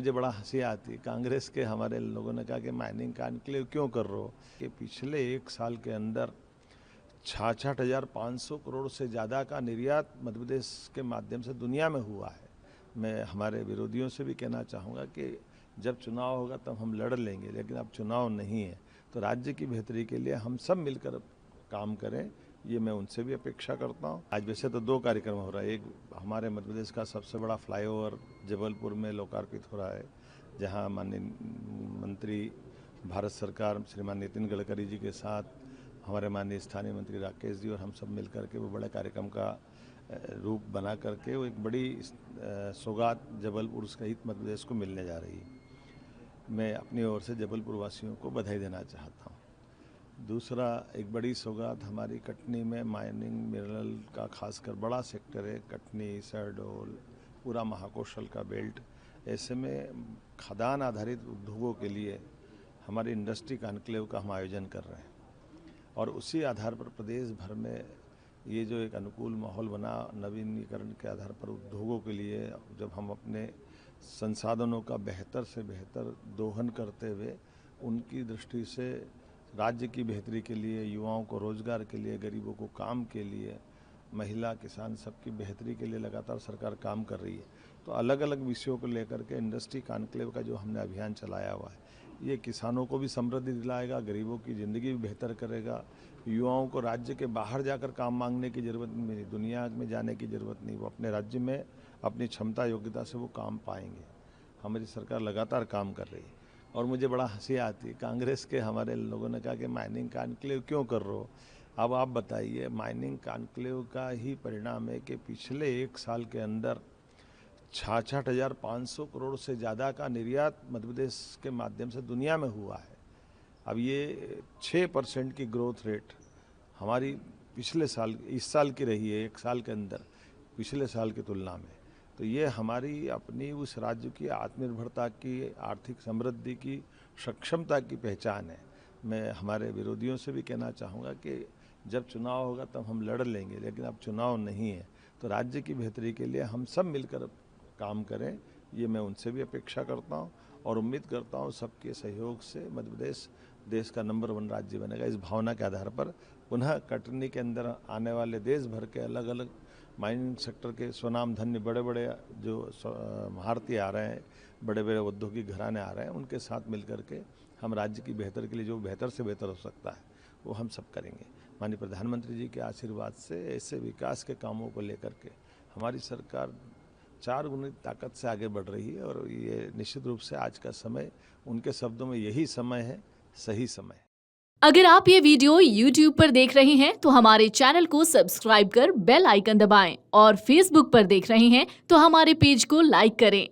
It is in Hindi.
मुझे बड़ा हंसी आती, कांग्रेस के हमारे लोगों ने कहा कि माइनिंग का एनक्लेव क्यों कर रहे हो, कि पिछले 1 साल के अंदर 66,500 करोड़ से ज़्यादा का निर्यात मध्य प्रदेश के माध्यम से दुनिया में हुआ है। मैं हमारे विरोधियों से भी कहना चाहूँगा कि जब चुनाव होगा तब हम लड़ लेंगे, लेकिन अब चुनाव नहीं है, तो राज्य की बेहतरी के लिए हम सब मिलकर काम करें, ये मैं उनसे भी अपेक्षा करता हूँ। आज वैसे तो 2 कार्यक्रम हो रहा है, एक हमारे मध्य प्रदेश का सबसे बड़ा फ्लाईओवर जबलपुर में लोकार्पित हो रहा है, जहाँ माननीय मंत्री भारत सरकार श्रीमान नितिन गडकरी जी के साथ हमारे माननीय स्थानीय मंत्री राकेश जी और हम सब मिल करके वो बड़े कार्यक्रम का रूप बना करके वो एक बड़ी सौगात जबलपुर सहित मध्य प्रदेश को मिलने जा रही है। मैं अपनी ओर से जबलपुर वासियों को बधाई देना चाहता हूँ। दूसरा, एक बड़ी सौगात हमारी कटनी में माइनिंग मिनरल का खासकर बड़ा सेक्टर है, कटनी, शहडोल, पूरा महाकौशल का बेल्ट। ऐसे में खदान आधारित उद्योगों के लिए हमारी इंडस्ट्री कॉन्क्लेव का हम आयोजन कर रहे हैं और उसी आधार पर प्रदेश भर में ये जो एक अनुकूल माहौल बना नवीनीकरण के आधार पर उद्योगों के लिए, जब हम अपने संसाधनों का बेहतर से बेहतर दोहन करते हुए उनकी दृष्टि से राज्य की बेहतरी के लिए, युवाओं को रोजगार के लिए, गरीबों को काम के लिए, महिला किसान सबकी बेहतरी के लिए लगातार सरकार काम कर रही है। तो अलग अलग विषयों को लेकर के इंडस्ट्री कॉन्क्लेव का जो हमने अभियान चलाया हुआ है, ये किसानों को भी समृद्धि दिलाएगा, गरीबों की ज़िंदगी भी बेहतर करेगा, युवाओं को राज्य के बाहर जाकर काम मांगने की ज़रूरत नहीं, दुनिया में जाने की ज़रूरत नहीं, वो अपने राज्य में अपनी क्षमता योग्यता से वो काम पाएंगे। हमारी सरकार लगातार काम कर रही है और मुझे बड़ा हंसी आती, कांग्रेस के हमारे लोगों ने कहा कि माइनिंग कॉन्क्लेव क्यों कर रहे हो। अब आप बताइए, माइनिंग कॉन्क्लेव का ही परिणाम है कि पिछले 1 साल के अंदर 66,500 करोड़ से ज़्यादा का निर्यात मध्य प्रदेश के माध्यम से दुनिया में हुआ है। अब ये 6% की ग्रोथ रेट हमारी पिछले साल, इस साल की रही है, 1 साल के अंदर पिछले साल की तुलना में। तो ये हमारी अपनी उस राज्य की आत्मनिर्भरता की, आर्थिक समृद्धि की, सक्षमता की पहचान है। मैं हमारे विरोधियों से भी कहना चाहूँगा कि जब चुनाव होगा तब हम लड़ लेंगे, लेकिन अब चुनाव नहीं है, तो राज्य की बेहतरी के लिए हम सब मिलकर काम करें, ये मैं उनसे भी अपेक्षा करता हूँ और उम्मीद करता हूँ सबके सहयोग से मध्य प्रदेश देश का नंबर 1 राज्य बनेगा। इस भावना के आधार पर पुनः कटनी के अंदर आने वाले देश भर के अलग अलग माइनिंग सेक्टर के स्वनाम धन्य बड़े बड़े जो भारतीय आ रहे हैं, बड़े बड़े औद्योगिक घराने आ रहे हैं, उनके साथ मिलकर के हम राज्य की बेहतर के लिए जो बेहतर से बेहतर हो सकता है वो हम सब करेंगे। माननीय प्रधानमंत्री जी के आशीर्वाद से ऐसे विकास के कामों को लेकर के हमारी सरकार 4 गुनी ताकत से आगे बढ़ रही है और ये निश्चित रूप से आज का समय, उनके शब्दों में यही समय है, सही समय। अगर आप ये वीडियो YouTube पर देख रहे हैं तो हमारे चैनल को सब्सक्राइब कर बेल आइकन दबाएं और Facebook पर देख रहे हैं तो हमारे पेज को लाइक करें।